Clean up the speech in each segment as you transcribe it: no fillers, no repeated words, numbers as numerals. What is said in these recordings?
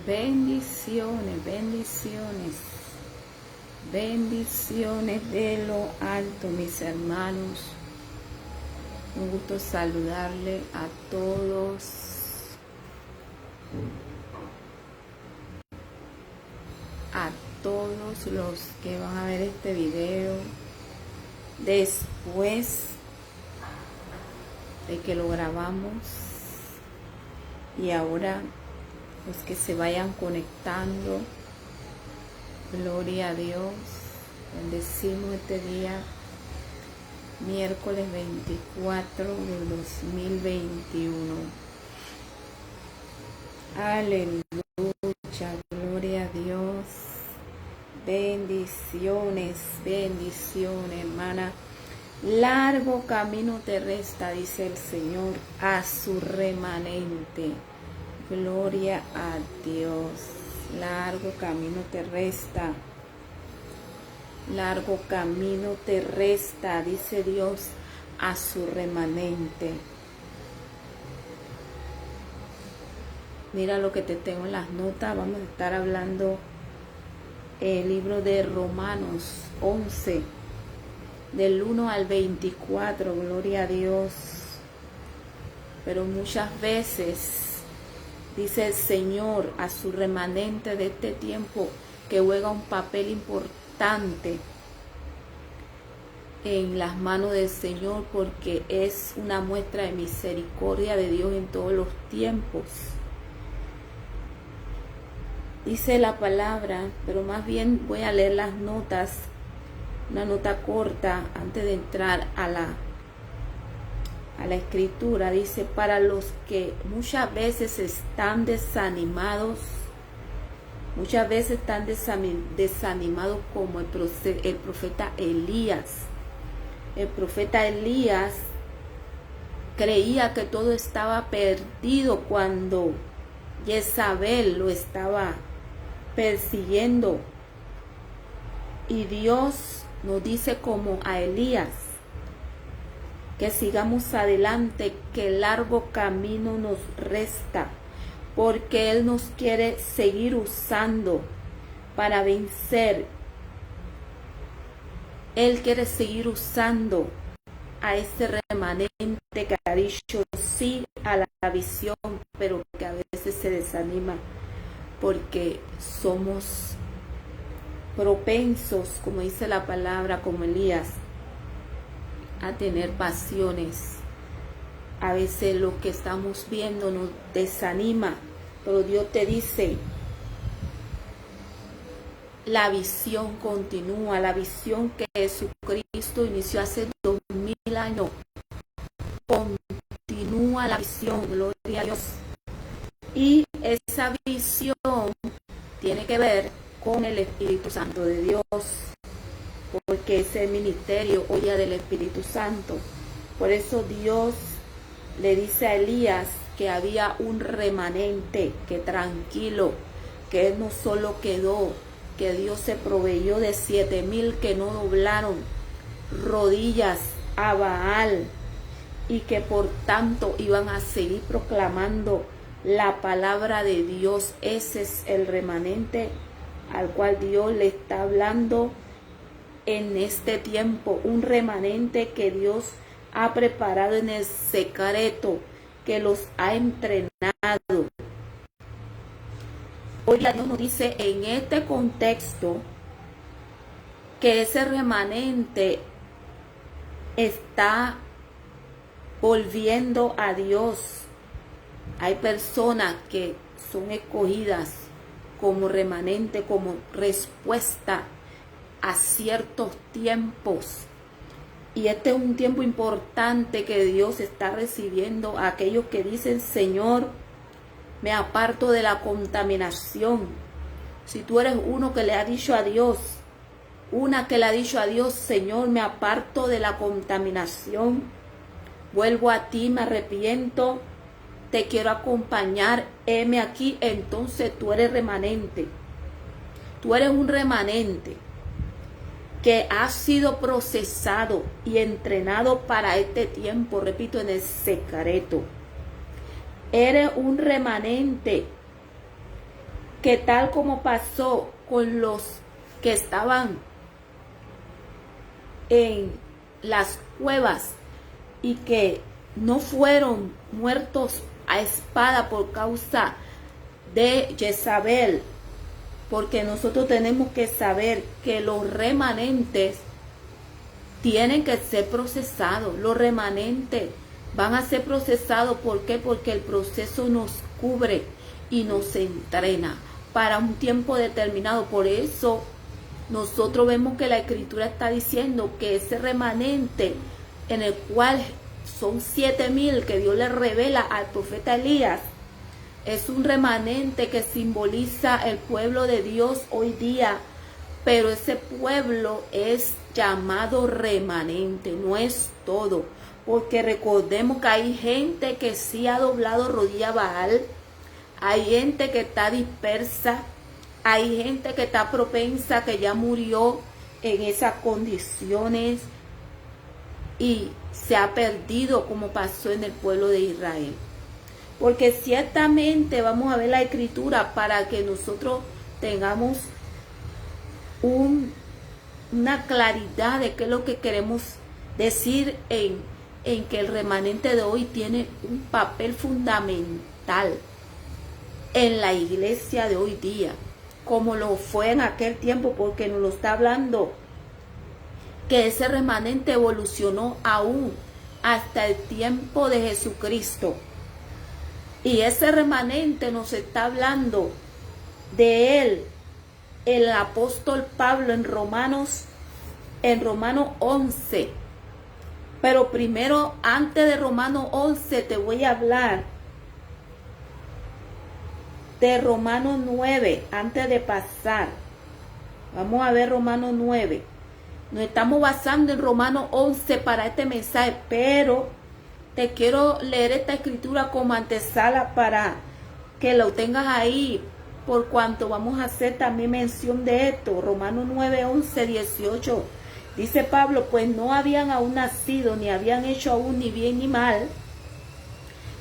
Bendiciones, bendiciones, bendiciones de lo alto, mis hermanos. Un gusto saludarle a todos los que van a ver este video después de que lo grabamos, y ahora los que se vayan conectando. Gloria a Dios. Bendecimos este día, miércoles 24 del 2021. Aleluya, gloria a Dios. Bendiciones, bendiciones, hermana. Largo camino te resta, dice el Señor, a su remanente. Gloria a Dios. Largo camino te resta. Largo camino te resta, dice Dios, a su remanente. Mira lo que te tengo en las notas. Vamos a estar hablando el libro de Romanos 11, del 1 al 24. Gloria a Dios. Pero muchas veces dice el Señor a su remanente de este tiempo, que juega un papel importante en las manos del Señor, porque es una muestra de misericordia de Dios en todos los tiempos. Dice la palabra, pero más bien voy a leer las notas, una nota corta antes de entrar a la escritura. Dice: para los que muchas veces están desanimados, como el profeta Elías. El profeta Elías creía que todo estaba perdido cuando Jezabel lo estaba persiguiendo, y Dios nos dice, como a Elías, que sigamos adelante, que largo camino nos resta, porque Él nos quiere seguir usando para vencer. Él quiere seguir usando a ese remanente que ha dicho sí a la visión, pero que a veces se desanima, porque somos propensos, como dice la palabra, como Elías, a tener pasiones. A veces lo que estamos viendo nos desanima, pero Dios te dice, la visión continúa, la visión que Jesucristo inició hace 2000 años. Continúa la visión, gloria a Dios. Y esa visión tiene que ver con el Espíritu Santo de Dios, porque ese ministerio oye del Espíritu Santo. Por eso Dios le dice a Elías que había un remanente, que tranquilo, que él no solo quedó, que Dios se proveyó de 7000 que no doblaron rodillas a Baal, y que por tanto iban a seguir proclamando la palabra de Dios. Ese es el remanente al cual Dios le está hablando en este tiempo, un remanente que Dios ha preparado en el secreto, que los ha entrenado. Hoy Dios nos dice en este contexto que ese remanente está volviendo a Dios. Hay personas que son escogidas como remanente, como respuesta a ciertos tiempos, y este es un tiempo importante que Dios está recibiendo a aquellos que dicen: Señor, me aparto de la contaminación. Si tú eres uno que le ha dicho a Dios, una que le ha dicho a Dios: Señor, me aparto de la contaminación, vuelvo a ti, me arrepiento, te quiero acompañar, heme aquí. Entonces tú eres remanente. Tú eres un remanente que ha sido procesado y entrenado para este tiempo, repito, en el secreto. Eres un remanente que tal como pasó con los que estaban en las cuevas y que no fueron muertos a espada por causa de Jezabel, porque nosotros tenemos que saber que los remanentes tienen que ser procesados. Los remanentes van a ser procesados. ¿Por qué? Porque el proceso nos cubre y nos entrena para un tiempo determinado. Por eso nosotros vemos que la Escritura está diciendo que ese remanente, en el cual son 7,000 que Dios le revela al profeta Elías, es un remanente que simboliza el pueblo de Dios hoy día. Pero ese pueblo es llamado remanente, no es todo. Porque recordemos que hay gente que sí ha doblado rodilla a Baal, hay gente que está dispersa, hay gente que está propensa, que ya murió en esas condiciones y se ha perdido, como pasó en el pueblo de Israel. Porque ciertamente vamos a ver la Escritura para que nosotros tengamos una claridad de qué es lo que queremos decir en que el remanente de hoy tiene un papel fundamental en la iglesia de hoy día, como lo fue en aquel tiempo, porque nos lo está hablando que ese remanente evolucionó aún hasta el tiempo de Jesucristo. Y ese remanente nos está hablando de él el apóstol Pablo en Romanos 11. Pero primero, antes de Romanos 11, te voy a hablar de Romanos 9, antes de pasar. Vamos a ver Romanos 9. Nos estamos basando en Romanos 11 para este mensaje, pero te quiero leer esta escritura como antesala para que lo tengas ahí, por cuanto vamos a hacer también mención de esto. Romanos 9, 11, 18. Dice Pablo, pues no habían aún nacido, ni habían hecho aún ni bien ni mal,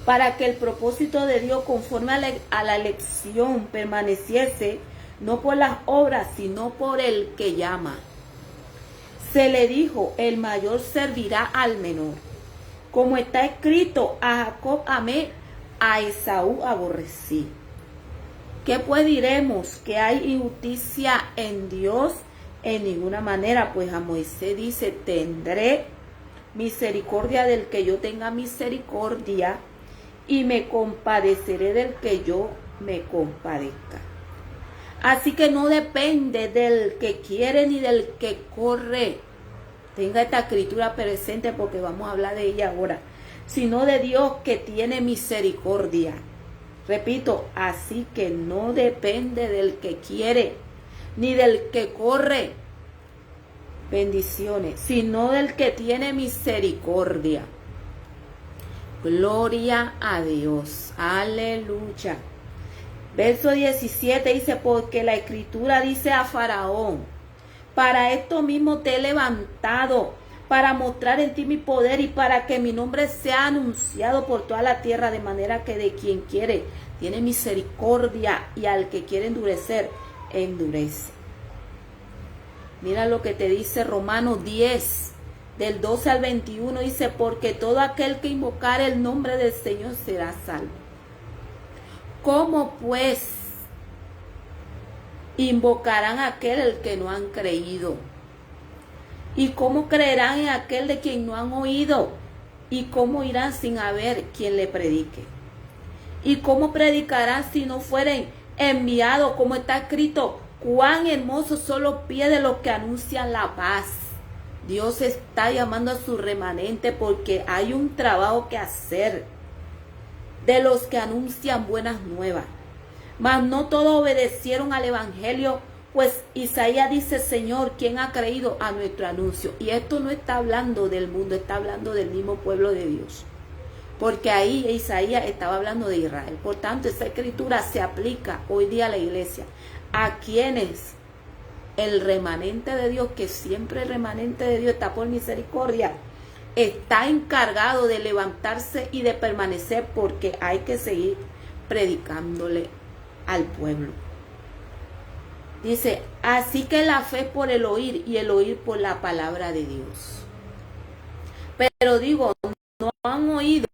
para que el propósito de Dios conforme a la elección permaneciese, no por las obras, sino por el que llama. Se le dijo, el mayor servirá al menor. Como está escrito, a Jacob amé, a Esaú aborrecí. ¿Qué pues diremos? ¿Que hay injusticia en Dios? En ninguna manera, pues a Moisés dice, tendré misericordia del que yo tenga misericordia y me compadeceré del que yo me compadezca. Así que no depende del que quiere ni del que corre. Tenga esta escritura presente porque vamos a hablar de ella ahora. Sino de Dios que tiene misericordia. Repito, así que no depende del que quiere ni del que corre. Bendiciones. Sino del que tiene misericordia. Gloria a Dios. Aleluya. Verso 17 dice, porque la escritura dice a Faraón, para esto mismo te he levantado, para mostrar en ti mi poder y para que mi nombre sea anunciado por toda la tierra, de manera que de quien quiere tiene misericordia y al que quiere endurecer, endurece. Mira lo que te dice Romanos 10, del 12 al 21, dice, porque todo aquel que invocare el nombre del Señor será salvo. ¿Cómo pues invocarán a aquel el que no han creído? ¿Y cómo creerán en aquel de quien no han oído? ¿Y cómo irán sin haber quien le predique? ¿Y cómo predicarán si no fueren enviados? Como está escrito, cuán hermosos son los pies de los que anuncian la paz. Dios está llamando a su remanente porque hay un trabajo que hacer, de los que anuncian buenas nuevas. Mas no todos obedecieron al evangelio, pues Isaías dice, Señor, ¿quién ha creído a nuestro anuncio? Y esto no está hablando del mundo, está hablando del mismo pueblo de Dios. Porque ahí Isaías estaba hablando de Israel. Por tanto, esa escritura se aplica hoy día a la iglesia. A quienes el remanente de Dios, que siempre el remanente de Dios está por misericordia, está encargado de levantarse y de permanecer, porque hay que seguir predicándole al pueblo. Dice, así que la fe es por el oír y el oír por la palabra de Dios. Pero digo, no han oído,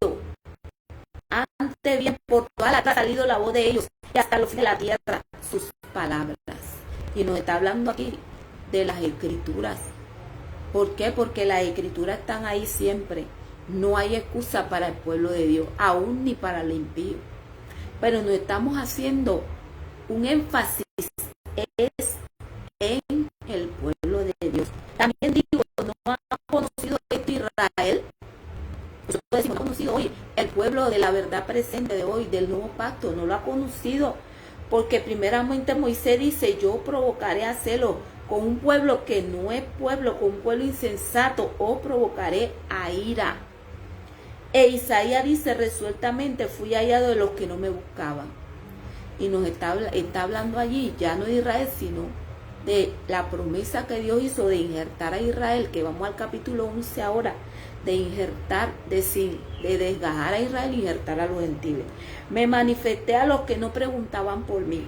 antes bien por toda la tierra ha salido la voz de ellos y hasta los fines de la tierra sus palabras. Y nos está hablando aquí de las escrituras. ¿Por qué? Porque las escrituras están ahí siempre. No hay excusa para el pueblo de Dios, aún ni para el impío. Pero nos estamos haciendo un énfasis es en el pueblo de Dios. También digo, no ha conocido esto Israel. Nosotros decimos, no ha conocido hoy el pueblo de la verdad presente de hoy, del nuevo pacto, no lo ha conocido. Porque primeramente Moisés dice, yo provocaré a celo con un pueblo que no es pueblo, con un pueblo insensato, o provocaré a ira. E Isaías dice resueltamente, fui hallado de los que no me buscaban. Y nos está hablando allí, ya no de Israel, sino de la promesa que Dios hizo de injertar a Israel, que vamos al capítulo 11 ahora, de injertar, de desgajar a Israel y injertar a los gentiles. Me manifesté a los que no preguntaban por mí.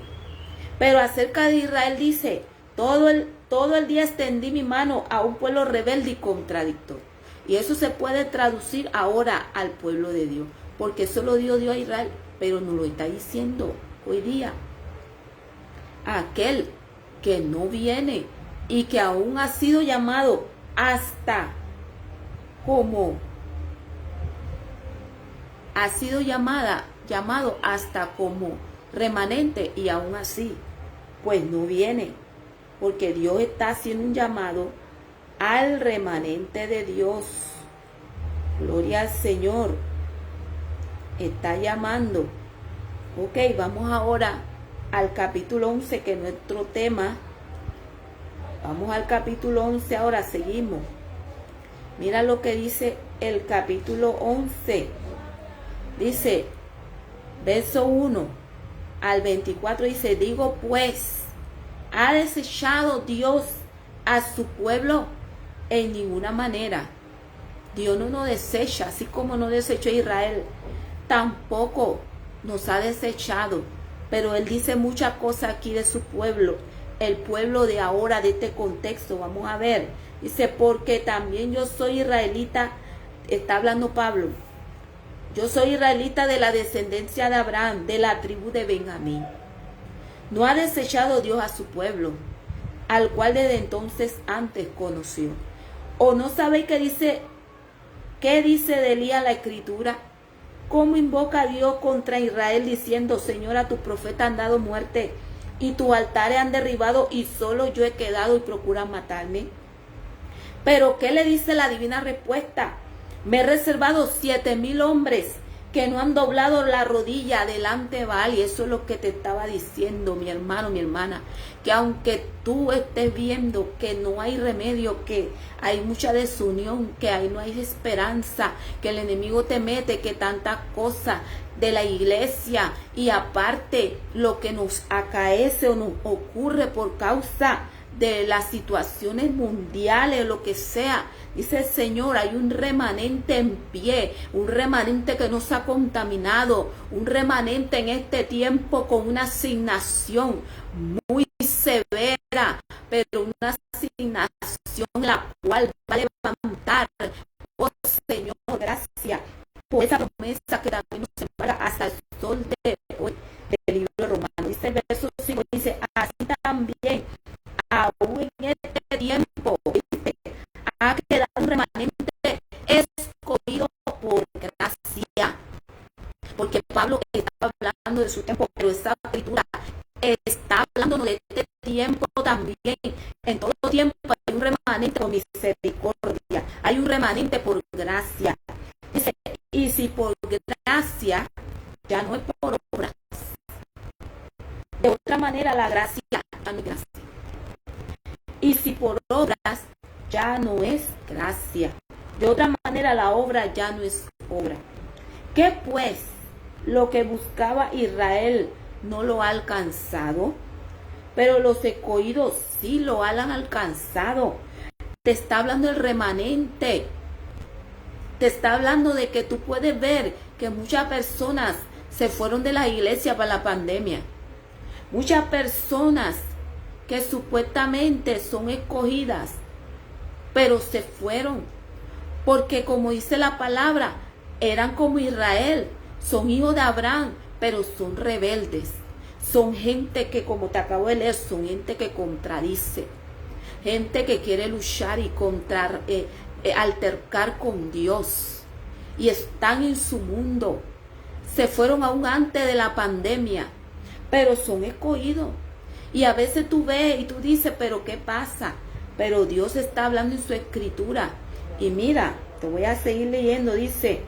Pero acerca de Israel dice, todo el día extendí mi mano a un pueblo rebelde y contradictor. Y eso se puede traducir ahora al pueblo de Dios, porque eso lo dio Dios a Israel, pero nos lo está diciendo hoy día aquel que no viene y que aún ha sido llamado hasta como ha sido llamado hasta como remanente, y aún así pues no viene, porque Dios está haciendo un llamado al remanente de Dios. Gloria al Señor. Está llamando. Ok, vamos ahora al capítulo 11, que es nuestro tema. Vamos al capítulo 11 ahora, seguimos. Mira lo que dice el capítulo 11. Dice, verso 1 al 24, dice, digo pues, ¿ha desechado Dios a su pueblo? En ninguna manera. Dios no nos desecha, así como no desechó a Israel, tampoco nos ha desechado. Pero Él dice muchas cosas aquí de su pueblo, el pueblo de ahora, de este contexto. Vamos a ver. Dice, porque también yo soy israelita, está hablando Pablo. Yo soy israelita de la descendencia de Abraham, de la tribu de Benjamín. No ha desechado Dios a su pueblo, al cual desde entonces antes conoció. ¿O no sabéis qué dice de Elías la escritura? ¿Cómo invoca a Dios contra Israel diciendo, Señor, a tus profetas han dado muerte y tus altares han derribado y solo yo he quedado y procuran matarme? Pero ¿qué le dice la divina respuesta? Me he reservado 7,000 hombres que no han doblado la rodilla delante de Baal. Y eso es lo que te estaba diciendo, mi hermano, mi hermana, que aunque tú estés viendo que no hay remedio, que hay mucha desunión, que ahí no hay esperanza, que el enemigo te mete, que tantas cosas de la iglesia, y aparte lo que nos acaece o nos ocurre por causa de las situaciones mundiales, lo que sea, dice el Señor, hay un remanente en pie, un remanente que no se ha contaminado, un remanente en este tiempo con una asignación muy severa, pero una asignación la cual va a levantar, oh Señor, gracias por esa promesa que también nos embarga hasta el sol de hoy del libro de Romanos. Dice el verso 5, dice, así también aún en este tiempo ha quedado un remanente escogido por gracia. Porque Pablo estaba hablando de su tiempo, pero esta escritura está hablando de este tiempo también. En todo tiempo hay un remanente por misericordia, hay un remanente por gracia. Dice, y si por gracia, ya no es por obras. De otra manera, la gracia ya no es gracia. Y si por obras, ya no es gracia. De otra manera, la obra ya no es obra. ¿Qué pues? Lo que buscaba Israel no lo ha alcanzado, pero los escogidos sí lo han alcanzado. Te está hablando el remanente. Te está hablando de que tú puedes ver que muchas personas se fueron de la iglesia para la pandemia. Muchas personas que supuestamente son escogidas, pero se fueron, porque como dice la palabra, eran como Israel, son hijos de Abraham, pero son rebeldes, son gente que, como te acabo de leer, son gente que contradice, gente que quiere luchar y altercar con Dios, y están en su mundo. Se fueron aún antes de la pandemia, pero son escogidos. Y a veces tú ves y tú dices, pero ¿qué pasa? Pero Dios está hablando en su escritura. Y mira, te voy a seguir leyendo, dice,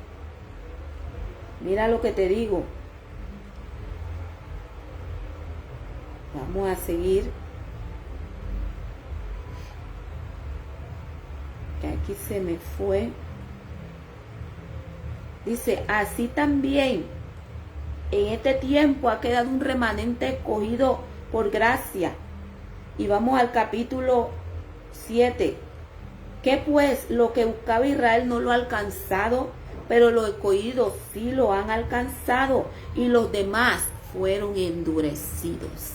mira lo que te digo. Vamos a seguir. Que aquí se me fue. Dice, así también en este tiempo ha quedado un remanente escogido por gracia. Y vamos al capítulo 7. Que pues lo que buscaba Israel no lo ha alcanzado, pero los escogidos sí lo han alcanzado, y los demás fueron endurecidos.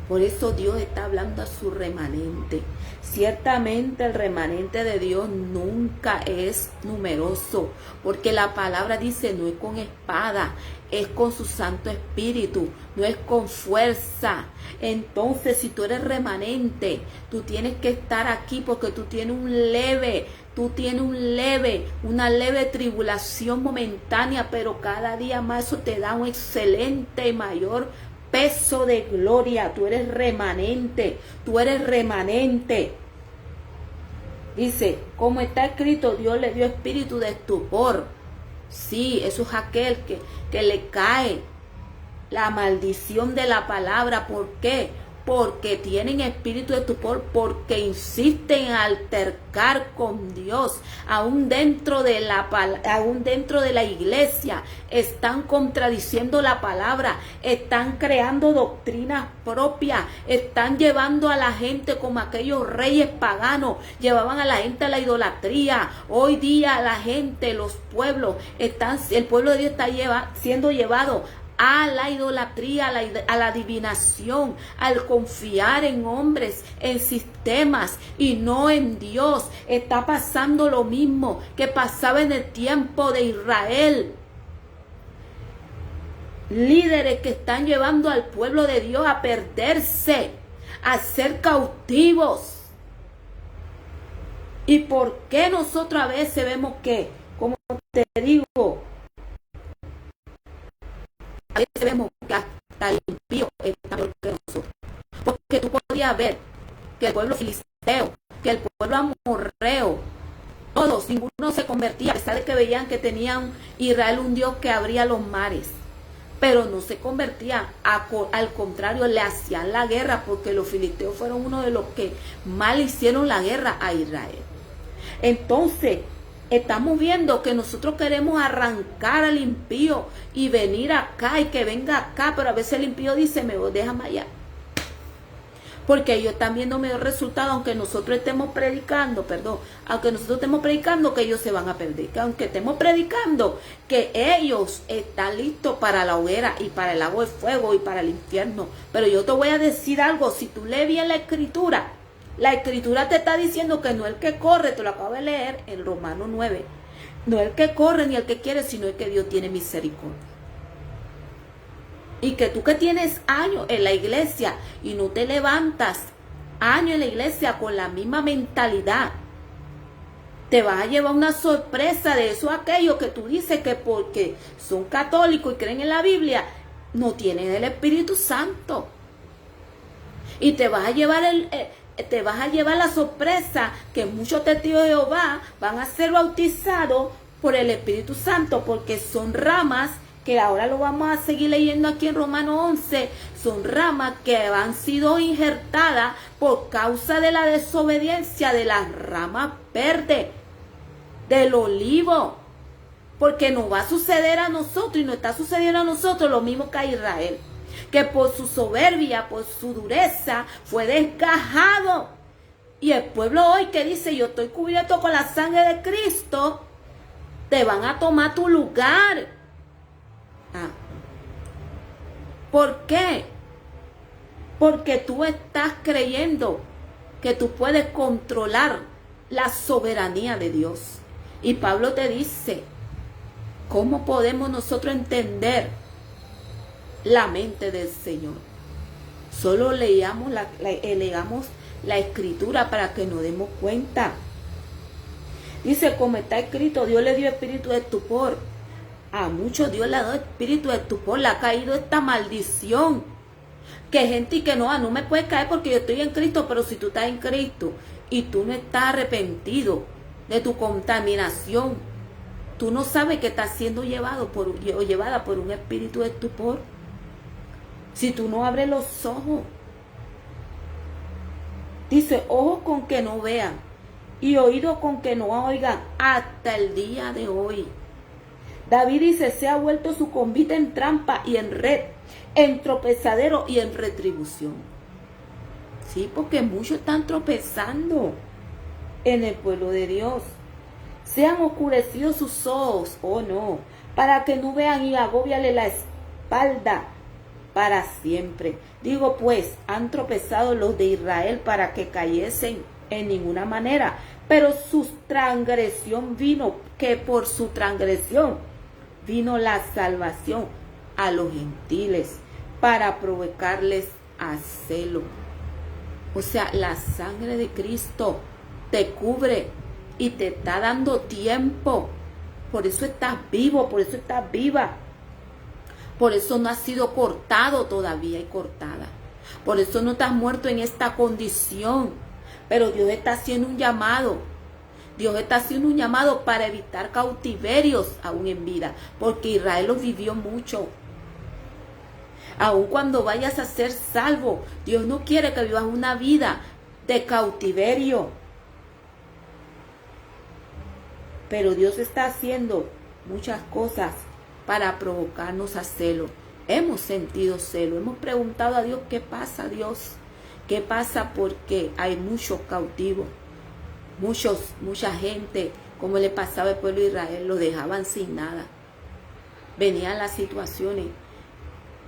Por eso Dios está hablando a su remanente. Ciertamente el remanente de Dios nunca es numeroso, porque la palabra dice, no es con espada, es con su Santo Espíritu, no es con fuerza. Entonces, si tú eres remanente, tú tienes que estar aquí porque tú tienes una leve tribulación momentánea, pero cada día más eso te da un excelente y mayor peso de gloria. Tú eres remanente, tú eres remanente. Dice, como está escrito, Dios le dio espíritu de estupor. Sí, eso es aquel que le cae la maldición de la palabra. ¿Por qué? Porque tienen espíritu de estupor, porque insisten en altercar con Dios. Aún dentro de la iglesia están contradiciendo la palabra, están creando doctrinas propias, están llevando a la gente como aquellos reyes paganos, llevaban a la gente a la idolatría. Hoy día la gente, los pueblos, el pueblo de Dios está siendo llevado a la idolatría, a la adivinación, al confiar en hombres, en sistemas y no en Dios. Está pasando lo mismo que pasaba en el tiempo de Israel. Líderes que están llevando al pueblo de Dios a perderse, a ser cautivos. ¿Y por qué nosotros a veces vemos que, como te digo, a veces vemos que hasta el impío está peor que nosotros? Porque tú podías ver que el pueblo filisteo, que el pueblo amorreo, todos, ninguno se convertía, a pesar de que veían que tenían Israel un Dios que abría los mares, pero no se convertían. Al contrario, le hacían la guerra, porque los filisteos fueron uno de los que mal hicieron la guerra a Israel. Entonces, estamos viendo que nosotros queremos arrancar al impío y venir acá y que venga acá, pero a veces el impío dice, déjame allá. Porque ellos están viendo mejor resultado, aunque nosotros estemos predicando, que ellos se van a perder. Que aunque estemos predicando que ellos están listos para la hoguera y para el lago de fuego y para el infierno. Pero yo te voy a decir algo, si tú lees bien la escritura te está diciendo que no el que corre, te lo acabo de leer en Romanos 9, no el que corre ni el que quiere, sino el que Dios tiene misericordia. Y que tú que tienes años en la iglesia y no te levantas años en la iglesia con la misma mentalidad, te vas a llevar una sorpresa de eso, aquello que tú dices que porque son católicos y creen en la Biblia, no tienen el Espíritu Santo. Y te vas a llevar la sorpresa que muchos testigos de Jehová van a ser bautizados por el Espíritu Santo, porque son ramas que ahora lo vamos a seguir leyendo aquí en Romanos 11, son ramas que han sido injertadas por causa de la desobediencia de las ramas verdes del olivo, porque nos va a suceder a nosotros y nos está sucediendo a nosotros lo mismo que a Israel, que por su soberbia, por su dureza, fue desgajado. Y el pueblo hoy que dice, yo estoy cubierto con la sangre de Cristo, te van a tomar tu lugar. ¿Por qué? porque tú estás creyendo que tú puedes controlar la soberanía de Dios. Y Pablo te dice, ¿cómo podemos nosotros entender la mente del Señor? Solo leamos la escritura para que nos demos cuenta. Dice, como está escrito, Dios le dio espíritu de estupor. A muchos Dios le ha dado espíritu de estupor, le ha caído esta maldición. Que gente y que no me puede caer porque yo estoy en Cristo, pero si tú estás en Cristo y tú no estás arrepentido de tu contaminación, tú no sabes que estás siendo llevada por un espíritu de estupor. Si tú no abres los ojos, dice, ojos con que no vean y oídos con que no oigan hasta el día de hoy. David dice, se ha vuelto su convite en trampa y en red, en tropezadero y en retribución. Sí, porque muchos están tropezando en el pueblo de Dios. Se han oscurecido sus ojos, oh no, para que no vean, y agóbiale la espalda para siempre. Digo pues, han tropezado los de Israel para que cayesen en ninguna manera, pero su transgresión vino, que por su transgresión vino la salvación a los gentiles para provocarles a celo. O sea, la sangre de Cristo te cubre y te está dando tiempo. Por eso estás vivo, por eso estás viva. Por eso no has sido cortado todavía y cortada. Por eso no estás muerto en esta condición. Pero Dios está haciendo un llamado. Dios está haciendo un llamado para evitar cautiverios aún en vida. Porque Israel los vivió mucho. Aun cuando vayas a ser salvo, Dios no quiere que vivas una vida de cautiverio. Pero Dios está haciendo muchas cosas para provocarnos a celo. Hemos sentido celo, hemos preguntado a Dios, ¿qué pasa, Dios? ¿Qué pasa? Porque hay muchos cautivos, mucha gente, como le pasaba al pueblo de Israel, lo dejaban sin nada. Venían las situaciones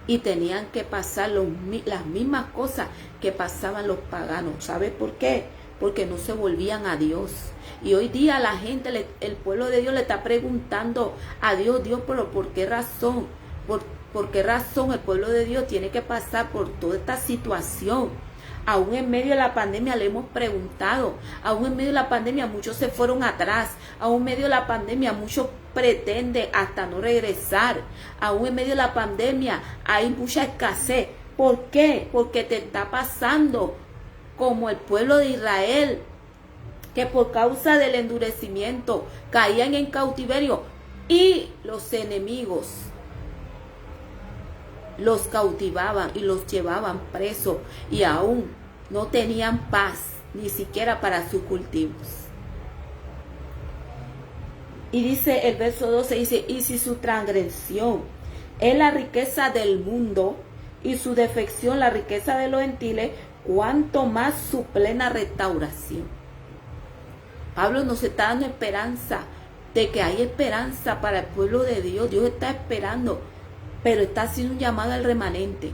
y tenían que pasar las mismas cosas que pasaban los paganos. ¿Sabe por qué? Porque no se volvían a Dios. Y hoy día la gente, el pueblo de Dios le está preguntando a Dios, ¿pero por qué razón? ¿Por qué razón el pueblo de Dios tiene que pasar por toda esta situación? Aún en medio de la pandemia le hemos preguntado, aún en medio de la pandemia muchos se fueron atrás, aún en medio de la pandemia muchos pretenden hasta no regresar, aún en medio de la pandemia hay mucha escasez. ¿Por qué? Porque te está pasando como el pueblo de Israel, que por causa del endurecimiento caían en cautiverio y los enemigos los cautivaban y los llevaban presos y aún no tenían paz ni siquiera para sus cultivos. Y dice el verso 12, dice, y si su transgresión es la riqueza del mundo y su defección la riqueza de los gentiles, cuánto más su plena restauración. Pablo nos está dando esperanza de que hay esperanza para el pueblo de Dios. Dios está esperando, pero está haciendo un llamado al remanente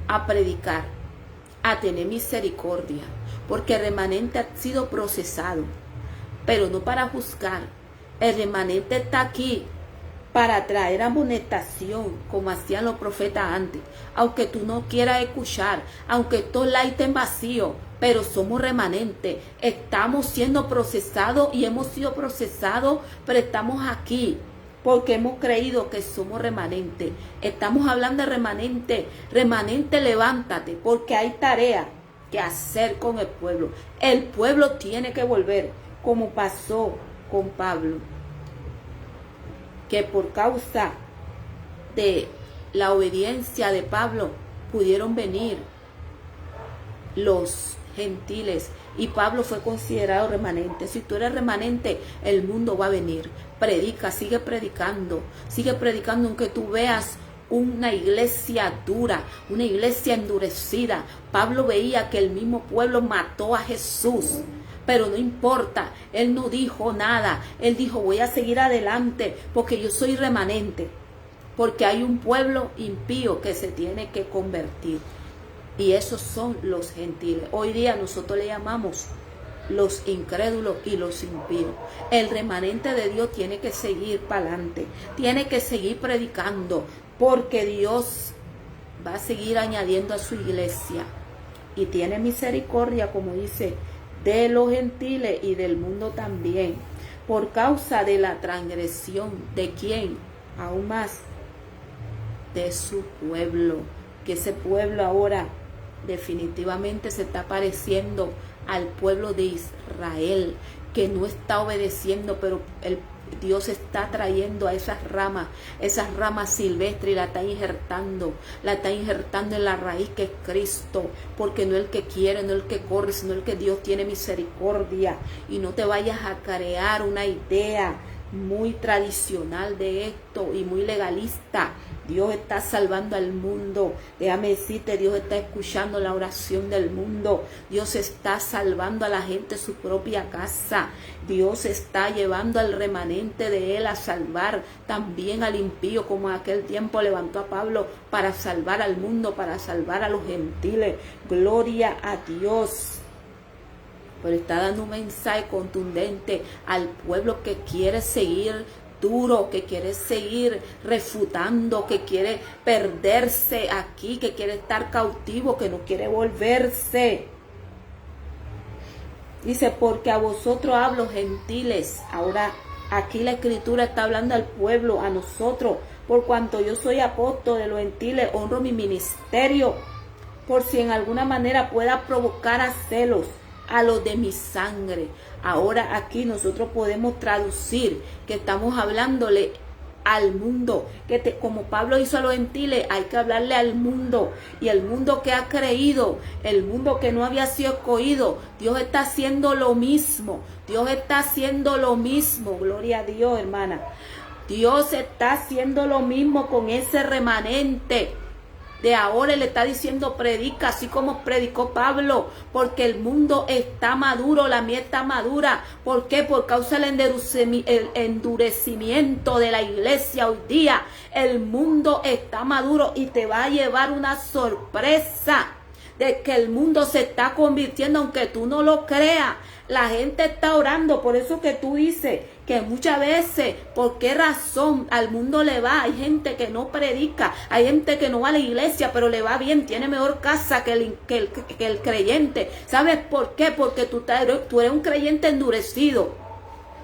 a predicar, a tener misericordia, porque el remanente ha sido procesado, pero no para juzgar. El remanente está aquí para traer amonestación, como hacían los profetas antes. Aunque tú no quieras escuchar, aunque todos lados estén vacíos, pero somos remanentes. Estamos siendo procesados y hemos sido procesados, pero estamos aquí porque hemos creído que somos remanentes. Estamos hablando de remanente. Remanente, levántate, porque hay tarea que hacer con el pueblo. El pueblo tiene que volver, como pasó con Pablo, que por causa de la obediencia de Pablo pudieron venir los gentiles y Pablo fue considerado remanente. Si tú eres remanente, el mundo va a venir. Predica, sigue predicando aunque tú veas una iglesia dura, una iglesia endurecida. Pablo veía que el mismo pueblo mató a Jesús, pero no importa, él no dijo nada. Él dijo, voy a seguir adelante porque yo soy remanente, porque hay un pueblo impío que se tiene que convertir. Y esos son los gentiles. Hoy día nosotros le llamamos los incrédulos y los impíos. El remanente de Dios tiene que seguir para adelante, tiene que seguir predicando, porque Dios va a seguir añadiendo a su iglesia y tiene misericordia, como dice, de los gentiles y del mundo también, por causa de la transgresión de quién, aún más de su pueblo, que ese pueblo ahora definitivamente se está pareciendo al pueblo de Israel, que no está obedeciendo, pero Dios está trayendo a esas ramas silvestres, y la está injertando en la raíz que es Cristo, porque no el que quiere, no el que corre, sino el que Dios tiene misericordia. Y no te vayas a crear una idea muy tradicional de esto y muy legalista. Dios está salvando al mundo. Déjame decirte, Dios está escuchando la oración del mundo. Dios está salvando a la gente de su propia casa. Dios está llevando al remanente de Él a salvar también al impío, como en aquel tiempo levantó a Pablo para salvar al mundo, para salvar a los gentiles. Gloria a Dios. Pero está dando un mensaje contundente al pueblo que quiere seguir duro, que quiere seguir refutando, que quiere perderse aquí, que quiere estar cautivo, que no quiere volverse. Dice, porque a vosotros hablo, gentiles. Ahora aquí la escritura está hablando al pueblo, a nosotros. Por cuanto yo soy apóstol de los gentiles, honro mi ministerio, por si en alguna manera pueda provocar a celos a los de mi sangre. Ahora aquí nosotros podemos traducir que estamos hablándole al mundo, como Pablo hizo a los gentiles, hay que hablarle al mundo, y el mundo que ha creído, el mundo que no había sido escogido, Dios está haciendo lo mismo, Dios está haciendo lo mismo, gloria a Dios, hermana. Dios está haciendo lo mismo con ese remanente. De ahora Él está diciendo, predica, así como predicó Pablo, porque el mundo está maduro, la miel está madura. ¿Por qué? Por causa del endurecimiento de la iglesia hoy día. El mundo está maduro y te va a llevar una sorpresa de que el mundo se está convirtiendo, aunque tú no lo creas. La gente está orando, por eso que tú dices que muchas veces, ¿por qué razón al mundo le va? Hay gente que no predica, hay gente que no va a la iglesia, pero le va bien, tiene mejor casa que el creyente. ¿Sabes por qué? Porque tú eres un creyente endurecido.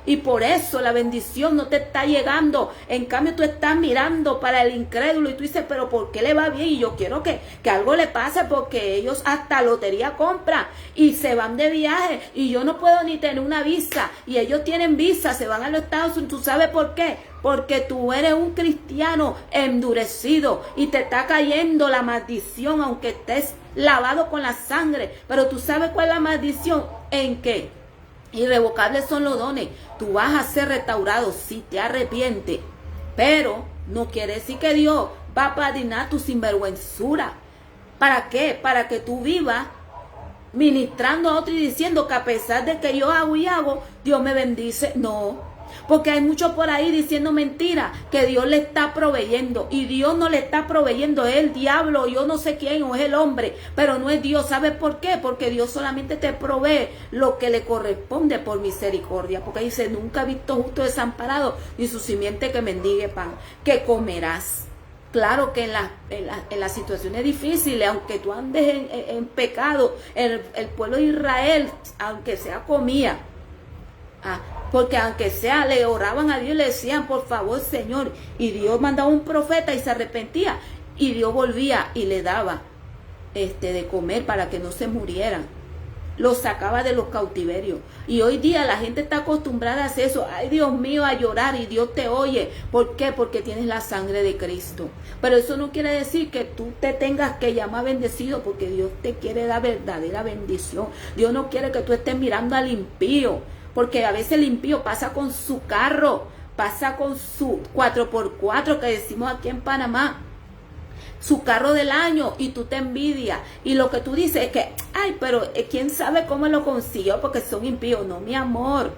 Y por eso la bendición no te está llegando. En cambio tú estás mirando para el incrédulo y tú dices, pero ¿por qué le va bien? Y yo quiero que algo le pase, porque ellos hasta lotería compran y se van de viaje y yo no puedo ni tener una visa y ellos tienen visa, se van a los Estados Unidos. ¿Tú sabes por qué? Porque tú eres un cristiano endurecido y te está cayendo la maldición, aunque estés lavado con la sangre. Pero tú sabes cuál es la maldición, en qué irrevocables son los dones. Tú vas a ser restaurado si te arrepientes, pero no quiere decir que Dios va a perdonar tu sinvergüenzura. ¿Para qué? Para que tú vivas ministrando a otro y diciendo que a pesar de que yo hago y hago, Dios me bendice. No, porque hay muchos por ahí diciendo mentiras, que Dios le está proveyendo, y Dios no le está proveyendo, es el diablo, yo no sé quién, o es el hombre, pero no es Dios. ¿Sabes por qué? Porque Dios solamente te provee lo que le corresponde por misericordia, porque dice, nunca he visto justo desamparado, ni su simiente que mendigue pan, que comerás. Claro que en las situaciones difíciles, aunque tú andes en pecado, el pueblo de Israel, aunque sea, comía. Porque aunque sea, le oraban a Dios y le decían, por favor, Señor, y Dios mandaba un profeta y se arrepentía, y Dios volvía y le daba de comer para que no se murieran. Los sacaba de los cautiverios. Y hoy día la gente está acostumbrada a hacer eso. Ay, Dios mío, a llorar, y Dios te oye. ¿Por qué? Porque tienes la sangre de Cristo. Pero eso no quiere decir que tú te tengas que llamar bendecido, porque Dios te quiere dar verdadera bendición. Dios no quiere que tú estés mirando al impío, porque a veces el impío pasa con su carro, pasa con su 4x4 que decimos aquí en Panamá, su carro del año, y tú te envidias, y lo que tú dices es que, ay, pero quién sabe cómo lo consiguió, porque son impíos. No, mi amor,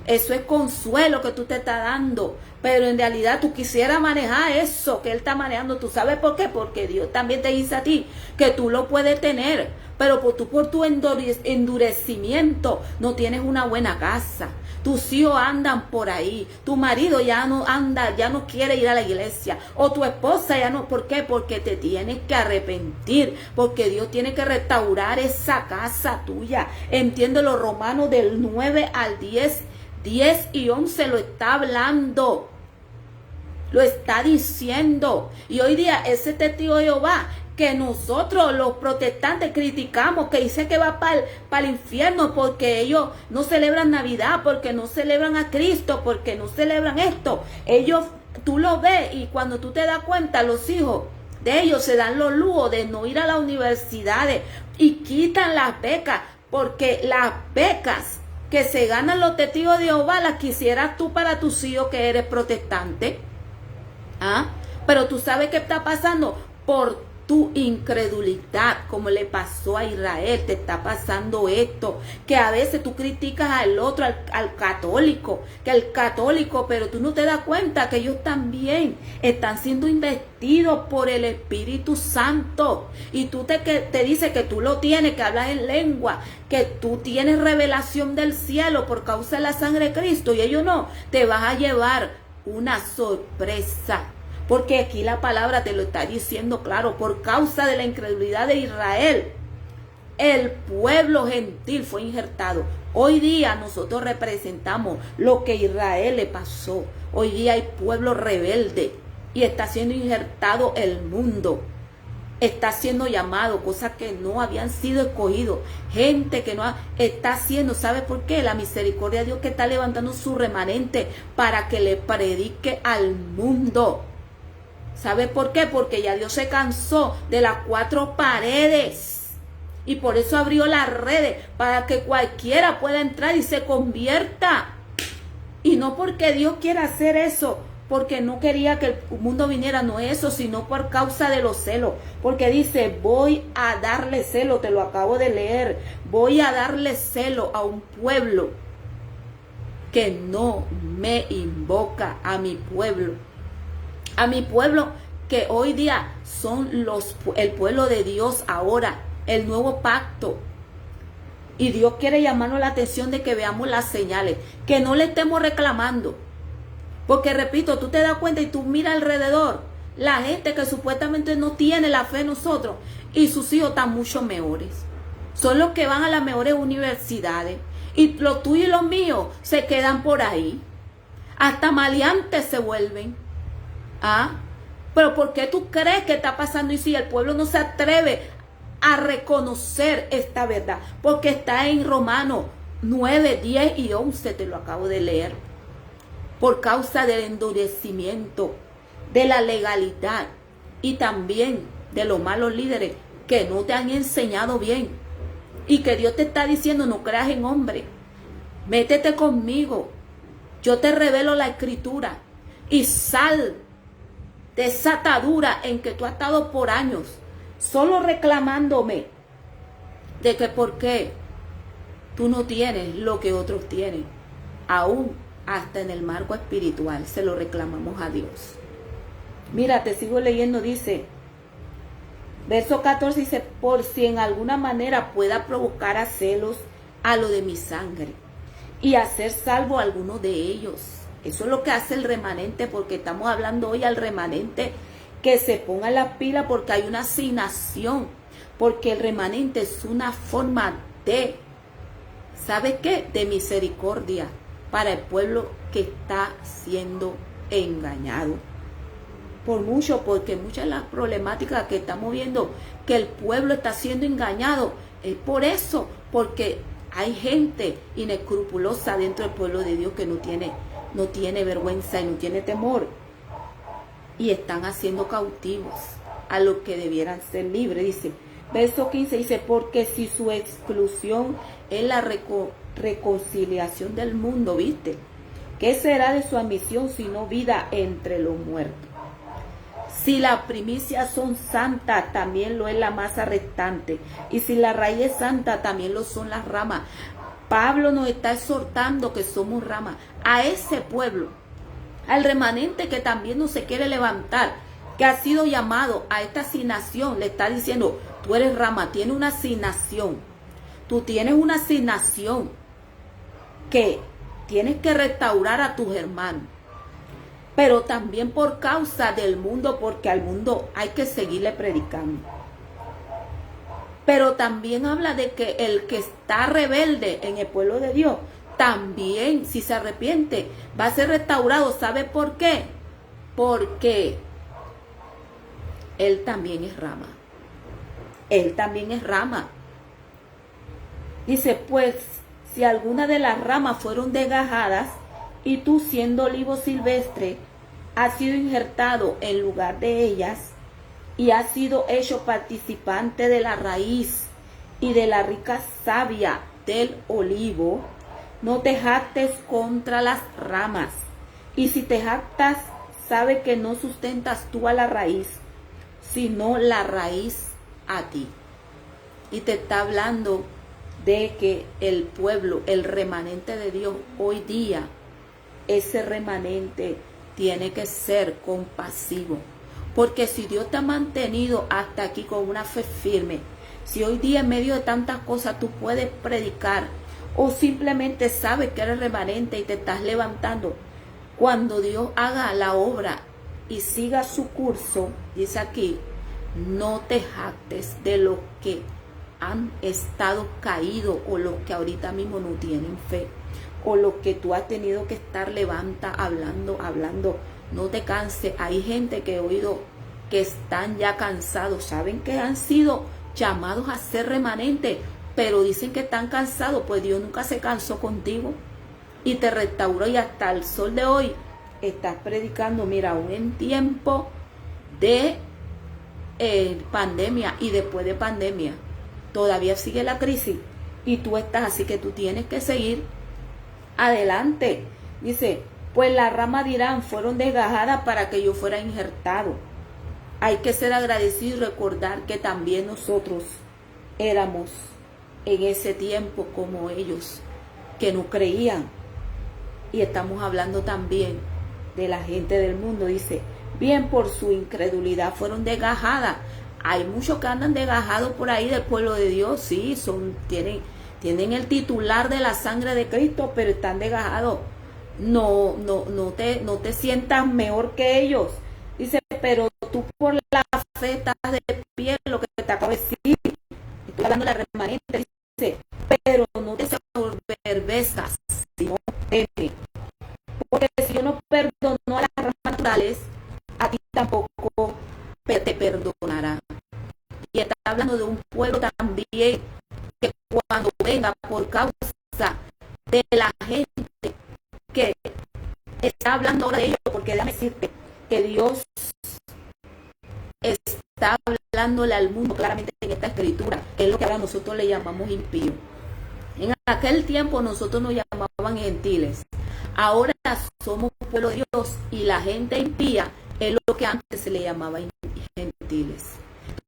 Eso es consuelo que tú te estás dando. Pero en realidad tú quisieras manejar eso que Él está manejando. ¿Tú sabes por qué? Porque Dios también te dice a ti que tú lo puedes tener. Pero por tu endurecimiento no tienes una buena casa. Tus hijos andan por ahí. Tu marido ya no anda, ya no quiere ir a la iglesia. O tu esposa ya no. ¿Por qué? Porque te tienes que arrepentir. Porque Dios tiene que restaurar esa casa tuya. Entiende, los Romanos del 9 al 10 y 11 lo está hablando. Lo está diciendo. Y hoy día ese testigo de Jehová que nosotros los protestantes criticamos, que dice que va para el infierno porque ellos no celebran Navidad, porque no celebran a Cristo, porque no celebran esto. Ellos, tú lo ves y cuando tú te das cuenta, los hijos de ellos se dan los lujos de no ir a las universidades y quitan las becas, porque las becas que se ganan los testigos de Jehová las quisieras tú para tus hijos que eres protestante. ¿Ah? Pero tú sabes qué está pasando por tu incredulidad, como le pasó a Israel. Te está pasando esto, que a veces tú criticas al otro, al católico, que el católico, pero tú no te das cuenta que ellos también están siendo investidos por el Espíritu Santo. Y tú te dices que tú lo tienes, que hablas en lengua, que tú tienes revelación del cielo por causa de la sangre de Cristo, y ellos no. Te vas a llevar una sorpresa. Porque aquí la palabra te lo está diciendo claro. Por causa de la incredulidad de Israel, el pueblo gentil fue injertado. Hoy día nosotros representamos lo que a Israel le pasó. Hoy día hay pueblo rebelde y está siendo injertado el mundo. Está siendo llamado, cosas que no habían sido escogidos. Gente que no está haciendo, ¿sabe por qué? La misericordia de Dios que está levantando su remanente para que le predique al mundo. ¿Sabe por qué? Porque ya Dios se cansó de las cuatro paredes. Y por eso abrió las redes para que cualquiera pueda entrar y se convierta. Y no porque Dios quiera hacer eso, porque no quería que el mundo viniera, no eso, sino por causa de los celos. Porque dice, voy a darle celo, te lo acabo de leer. Voy a darle celo a un pueblo que no me invoca, a mi pueblo. A mi pueblo que hoy día son el pueblo de Dios ahora, el nuevo pacto. Y Dios quiere llamarnos la atención de que veamos las señales, que no le estemos reclamando. Porque repito, tú te das cuenta y tú miras alrededor, la gente que supuestamente no tiene la fe en nosotros y sus hijos están mucho mejores. Son los que van a las mejores universidades y los tuyos y los míos se quedan por ahí. Hasta maleantes se vuelven. ¿Ah? Pero ¿por qué tú crees que está pasando? Y si el pueblo no se atreve a reconocer esta verdad, porque está en Romanos 9, 10 y 11, te lo acabo de leer. Por causa del endurecimiento, de la legalidad y también de los malos líderes que no te han enseñado bien. Y que Dios te está diciendo, no creas en hombre, métete conmigo, yo te revelo la escritura y sal de esa atadura en que tú has estado por años, solo reclamándome de que por qué tú no tienes lo que otros tienen. Aún hasta en el marco espiritual se lo reclamamos a Dios. Mira, te sigo leyendo, dice, verso 14, dice, por si en alguna manera pueda provocar a celos a lo de mi sangre y hacer salvo a alguno de ellos. Eso es lo que hace el remanente, porque estamos hablando hoy al remanente que se ponga las pilas, porque hay una asignación, porque el remanente es una forma de, ¿sabe qué? De misericordia para el pueblo que está siendo engañado. Por mucho, porque muchas de las problemáticas que estamos viendo, que el pueblo está siendo engañado, es por eso, porque hay gente inescrupulosa dentro del pueblo de Dios que no tiene vergüenza y no tiene temor. Y están haciendo cautivos a los que debieran ser libres. Dice, verso 15 dice, porque si su exclusión es la reconciliación del mundo, ¿viste? ¿Qué será de su admisión sino vida entre los muertos? Si las primicias son santas, también lo es la masa restante. Y si la raíz es santa, también lo son las ramas. Pablo nos está exhortando que somos rama. A ese pueblo, al remanente que también no se quiere levantar, que ha sido llamado a esta asignación, le está diciendo, tú eres rama, tienes una asignación. Tú tienes una asignación que tienes que restaurar a tus hermanos. Pero también por causa del mundo, porque al mundo hay que seguirle predicando. Pero también habla de que el que está rebelde en el pueblo de Dios, también si se arrepiente, va a ser restaurado. ¿Sabe por qué? Porque él también es rama. Él también es rama. Dice, pues, si alguna de las ramas fueron desgajadas, y tú siendo olivo silvestre, has sido injertado en lugar de ellas, y has sido hecho participante de la raíz y de la rica savia del olivo, no te jactes contra las ramas. Y si te jactas, sabe que no sustentas tú a la raíz, sino la raíz a ti. Y te está hablando de que el pueblo, el remanente de Dios hoy día, ese remanente tiene que ser compasivo. Porque si Dios te ha mantenido hasta aquí con una fe firme, si hoy día en medio de tantas cosas tú puedes predicar o simplemente sabes que eres remanente y te estás levantando, cuando Dios haga la obra y siga su curso, dice aquí, no te jactes de los que han estado caídos o los que ahorita mismo no tienen fe, o los que tú has tenido que estar hablando. No te canses. Hay gente que he oído que están ya cansados. Saben que han sido llamados a ser remanentes, pero dicen que están cansados. Pues Dios nunca se cansó contigo y te restauró, y hasta el sol de hoy estás predicando. Mira, aún en tiempo de pandemia y después de pandemia todavía sigue la crisis y tú estás, así que tú tienes que seguir adelante. Dice, pues las ramas dirán, fueron desgajadas para que yo fuera injertado. Hay que ser agradecido y recordar que también nosotros éramos en ese tiempo como ellos, que no creían. Y estamos hablando también de la gente del mundo. Dice, bien por su incredulidad fueron desgajadas. Hay muchos que andan desgajados por ahí del pueblo de Dios. Sí, tienen el titular de la sangre de Cristo, pero están desgajados. No te sientas mejor que ellos. Dice, pero tú por la fe estás de pie, lo que te acabo de decir. Estoy hablando de la remanente. Dice, pero no te soberbezcas, sino teme. Porque si yo no perdono a las ramas naturales, a ti tampoco te perdonará. Y está hablando de un pueblo también que cuando venga por causa de la gente que está hablando ahora de ellos, porque déjame decirte que Dios está hablándole al mundo claramente en esta escritura, que es lo que ahora nosotros le llamamos impío. En aquel tiempo nosotros nos llamaban gentiles, ahora somos pueblo de Dios, y la gente impía es lo que antes se le llamaba gentiles.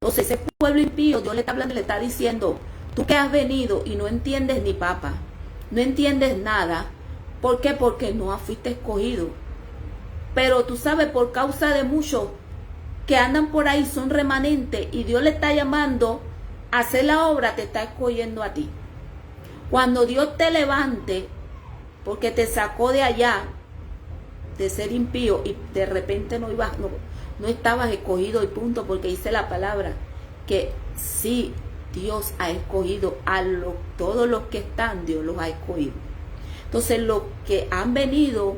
Entonces ese pueblo impío, Dios le está hablando, le está diciendo, tú que has venido y no entiendes ni papa, no entiendes nada. ¿Por qué? Porque no fuiste escogido. Pero tú sabes, por causa de muchos que andan por ahí, son remanentes, y Dios le está llamando a hacer la obra, te está escogiendo a ti. Cuando Dios te levante, porque te sacó de allá, de ser impío, y de repente no estabas escogido, y punto, porque dice la palabra que sí, Dios ha escogido a todos los que están, Dios los ha escogido. Entonces los que han venido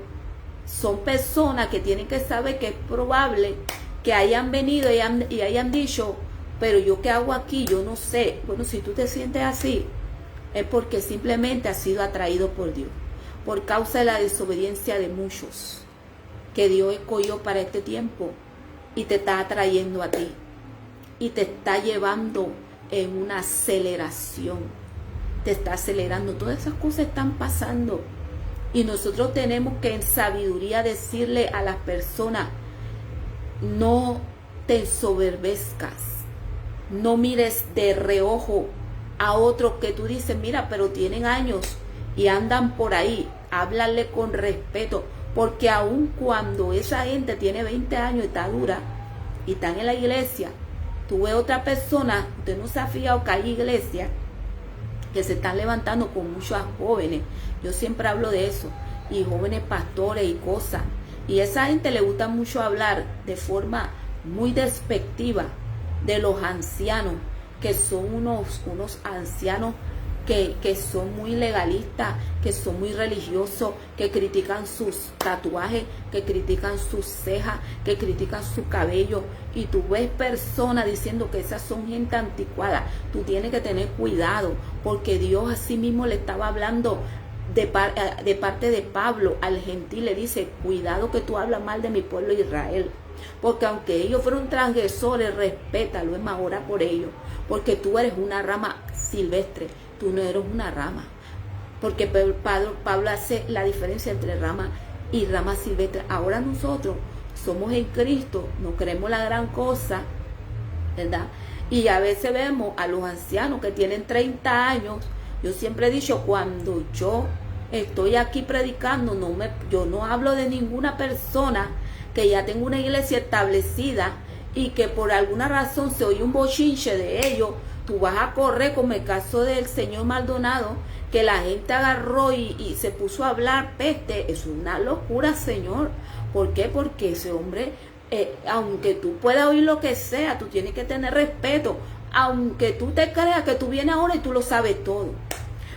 son personas que tienen que saber que es probable que hayan venido y hayan dicho, pero yo qué hago aquí, yo no sé. Bueno, si tú te sientes así, es porque simplemente has sido atraído por Dios, por causa de la desobediencia de muchos que Dios escogió para este tiempo, y te está atrayendo a ti y te está llevando en una aceleración, te está acelerando. Todas esas cosas están pasando, y nosotros tenemos que en sabiduría decirle a las personas, no te ensoberbezcas, no mires de reojo a otros que tú dices, mira, pero tienen años y andan por ahí, háblale con respeto, porque aun cuando esa gente tiene 20 años y está dura y están en la iglesia, tú ves otra persona, usted no se ha fijado que hay iglesias que se están levantando con muchos jóvenes. Yo siempre hablo de eso, y jóvenes pastores y cosas, y a esa gente le gusta mucho hablar de forma muy despectiva de los ancianos, que son unos ancianos que son muy legalistas, que son muy religiosos, que critican sus tatuajes, que critican sus cejas, que critican su cabello, y tú ves personas diciendo que esas son gente anticuada. Tú tienes que tener cuidado, porque Dios así mismo le estaba hablando de parte de Pablo al gentil. Le dice: cuidado que tú hablas mal de mi pueblo Israel, porque aunque ellos fueron transgresores, respétalo, es más, ora por ellos, porque tú eres una rama silvestre, tú no eres una rama, porque Pablo hace la diferencia entre rama y rama silvestre. Ahora nosotros somos en Cristo, no creemos la gran cosa, ¿verdad? Y a veces vemos a los ancianos que tienen 30 años. Yo siempre he dicho, cuando yo estoy aquí predicando, yo no hablo de ninguna persona que ya tenga una iglesia establecida y que por alguna razón se oye un bochinche de ellos. Tú vas a correr, como el caso del señor Maldonado, que la gente agarró y se puso a hablar peste. Es una locura, señor. ¿Por qué? Porque ese hombre, aunque tú puedas oír lo que sea, tú tienes que tener respeto. Aunque tú te creas que tú vienes ahora y tú lo sabes todo.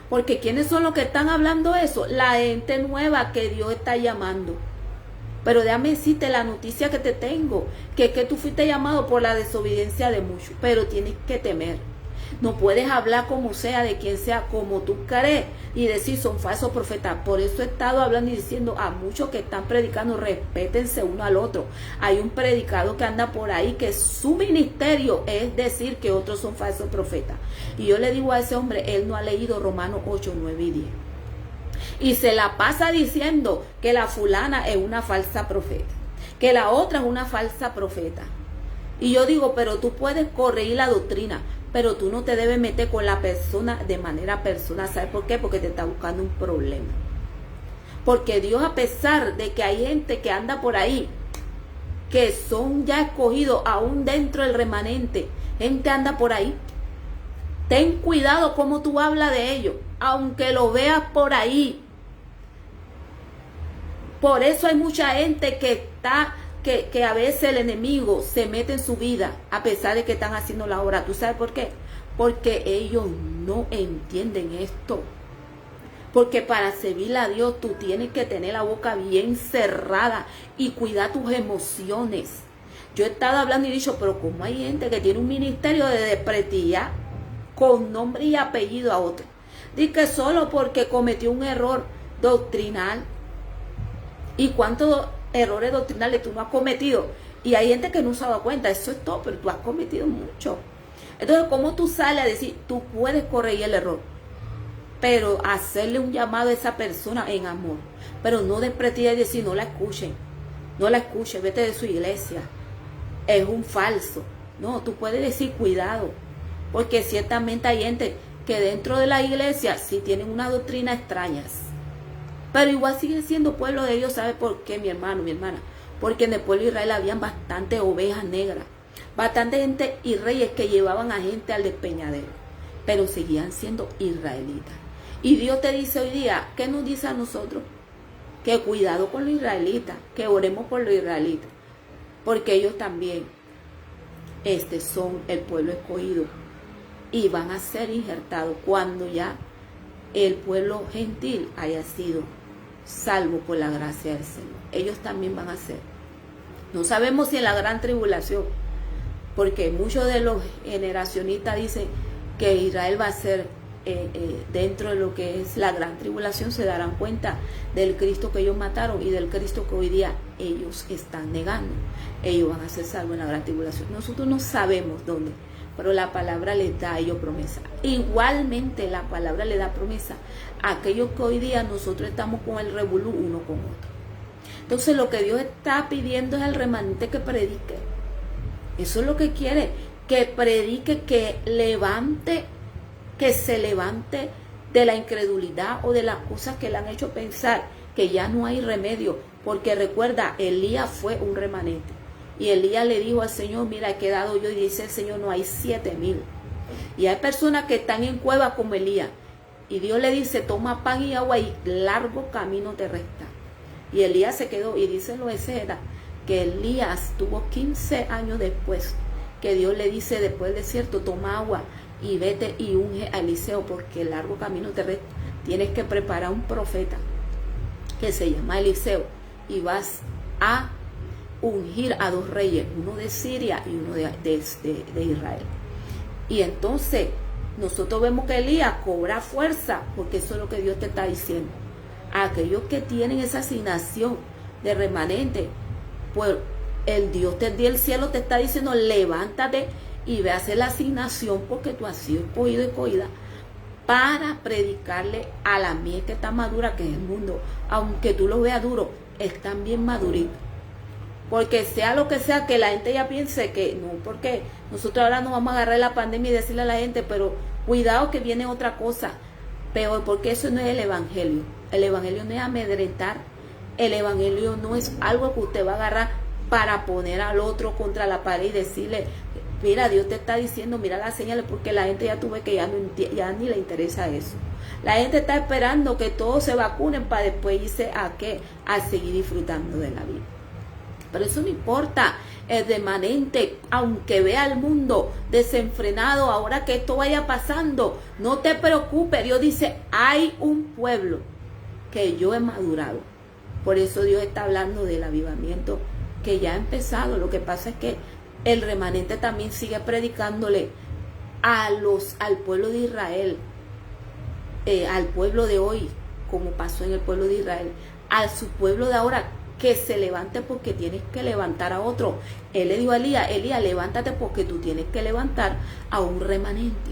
Porque ¿quiénes son los que están hablando eso? La gente nueva que Dios está llamando. Pero déjame decirte la noticia que te tengo, que es que tú fuiste llamado por la desobediencia de muchos, pero tienes que temer. No puedes hablar como sea, de quien sea, como tú crees, y decir son falsos profetas. Por eso he estado hablando y diciendo a muchos que están predicando, respétense uno al otro. Hay un predicador que anda por ahí que su ministerio es decir que otros son falsos profetas. Y yo le digo a ese hombre, él no ha leído Romanos 8, 9 y 10. Y se la pasa diciendo que la fulana es una falsa profeta, que la otra es una falsa profeta. Y yo digo, pero tú puedes corregir la doctrina, pero tú no te debes meter con la persona de manera personal. ¿Sabes por qué? Porque te está buscando un problema. Porque Dios, a pesar de que hay gente que anda por ahí, que son ya escogidos aún dentro del remanente, gente anda por ahí, ten cuidado cómo tú hablas de ellos, aunque lo veas por ahí. Por eso hay mucha gente que a veces el enemigo se mete en su vida, a pesar de que están haciendo la obra. ¿Tú sabes por qué? Porque ellos no entienden esto. Porque para servir a Dios tú tienes que tener la boca bien cerrada y cuidar tus emociones. Yo he estado hablando y he dicho, pero como hay gente que tiene un ministerio de desprestigiar con nombre y apellido a otro. Dice que solo porque cometió un error doctrinal. ¿Y cuántos errores doctrinales tú no has cometido? Y hay gente que no se ha dado cuenta, eso es todo, pero tú has cometido mucho. Entonces, ¿cómo tú sales a decir, tú puedes corregir el error? Pero hacerle un llamado a esa persona en amor. Pero no desprestigiar y decir, no la escuchen. No la escuchen, vete de su iglesia. Es un falso. No, tú puedes decir, cuidado. Porque ciertamente hay gente que dentro de la iglesia sí tienen una doctrina extrañas. Pero igual siguen siendo pueblo de Dios. ¿Sabe por qué, mi hermano, mi hermana? Porque en el pueblo de Israel habían bastantes ovejas negras, bastante gente y reyes que llevaban a gente al despeñadero, pero seguían siendo israelitas. Y Dios te dice hoy día, ¿qué nos dice a nosotros? Que cuidado con los israelitas, que oremos por los israelitas, porque ellos también son el pueblo escogido y van a ser injertados cuando ya el pueblo gentil haya sido salvo por la gracia del Señor. Ellos también van a ser. No sabemos si en la gran tribulación, porque muchos de los generacionistas dicen que Israel va a ser dentro de lo que es la gran tribulación, se darán cuenta del Cristo que ellos mataron y del Cristo que hoy día ellos están negando. Ellos van a ser salvos en la gran tribulación. Nosotros no sabemos dónde, pero la palabra les da a ellos promesa. Igualmente la palabra le da promesa a aquellos que hoy día nosotros estamos con el revolú uno con otro. Entonces lo que Dios está pidiendo es al remanente que predique. Eso es lo que quiere, que predique, que levante, que se levante de la incredulidad o de las cosas que le han hecho pensar que ya no hay remedio. Porque recuerda, Elías fue un remanente. Y Elías le dijo al Señor, mira, he quedado yo, y dice el Señor, no, hay 7,000. Y hay personas que están en cuevas como Elías. Y Dios le dice, toma pan y agua y largo camino te resta. Y Elías se quedó, y dice lo Esdras, que Elías tuvo 15 años después, que Dios le dice después del desierto, toma agua y vete y unge a Eliseo, porque el largo camino te resta. Tienes que preparar un profeta que se llama Eliseo, y vas a ungir a 2 reyes, uno de Siria y uno de Israel. Y entonces nosotros vemos que Elías cobra fuerza, porque eso es lo que Dios te está diciendo. A aquellos que tienen esa asignación de remanente, pues el Dios del cielo te está diciendo, levántate y ve a hacer la asignación, porque tú has sido escogido y escogida para predicarle a la mies que está madura, que es el mundo. Aunque tú lo veas duro, están bien maduritos. Porque sea lo que sea, que la gente ya piense que no, porque nosotros ahora nos vamos a agarrar la pandemia y decirle a la gente, pero cuidado que viene otra cosa peor, porque eso no es el evangelio. El evangelio no es amedrentar. El evangelio no es algo que usted va a agarrar para poner al otro contra la pared y decirle, mira, Dios te está diciendo, mira las señales, porque la gente ya tuve que ya ni le interesa eso. La gente está esperando que todos se vacunen para después irse a qué, a seguir disfrutando de la vida. Pero eso no importa. El remanente, aunque vea el mundo desenfrenado, ahora que esto vaya pasando, no te preocupes. Dios dice, hay un pueblo que yo he madurado. Por eso Dios está hablando del avivamiento que ya ha empezado. Lo que pasa es que el remanente también sigue predicándole al pueblo de Israel, al pueblo de hoy, como pasó en el pueblo de Israel, a su pueblo de ahora, que se levante, porque tienes que levantar a otro. Él le dijo a Elías, levántate, porque tú tienes que levantar a un remanente.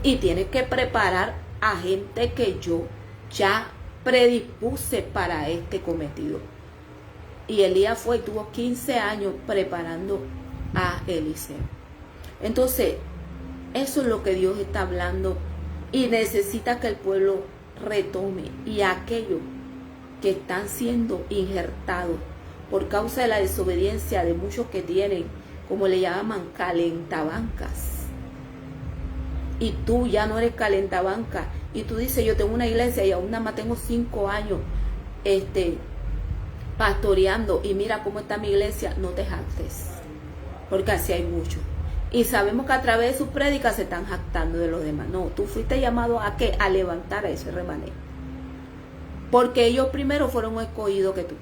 Y tienes que preparar a gente que yo ya predispuse para este cometido. Y Elías fue y tuvo 15 años preparando a Eliseo. Entonces, eso es lo que Dios está hablando, y necesita que el pueblo retome, y aquellos que están siendo injertados por causa de la desobediencia de muchos que tienen, como le llaman, calentabancas. Y tú ya no eres calentabanca, y tú dices, yo tengo una iglesia y aún nada más tengo 5 años pastoreando, y mira cómo está mi iglesia. No te jactes, porque así hay muchos. Y sabemos que a través de sus prédicas se están jactando de los demás. No, tú fuiste llamado a ¿qué? A levantar a ese remanente, porque ellos primero fueron escogidos que tú.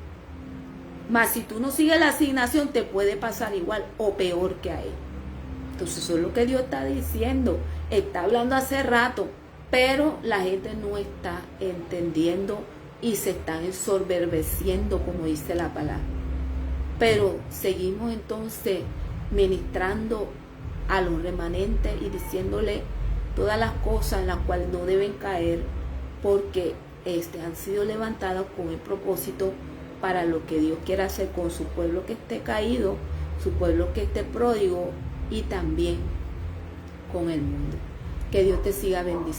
Mas si tú no sigues la asignación, te puede pasar igual o peor que a él. Entonces eso es lo que Dios está diciendo. Está hablando hace rato, pero la gente no está entendiendo y se están ensoberbeciendo, como dice la palabra. Pero seguimos entonces ministrando a los remanentes y diciéndole todas las cosas en las cuales no deben caer, porque han sido levantados con el propósito para lo que Dios quiere hacer con su pueblo que esté caído, su pueblo que esté pródigo, y también con el mundo. Que Dios te siga bendiciendo.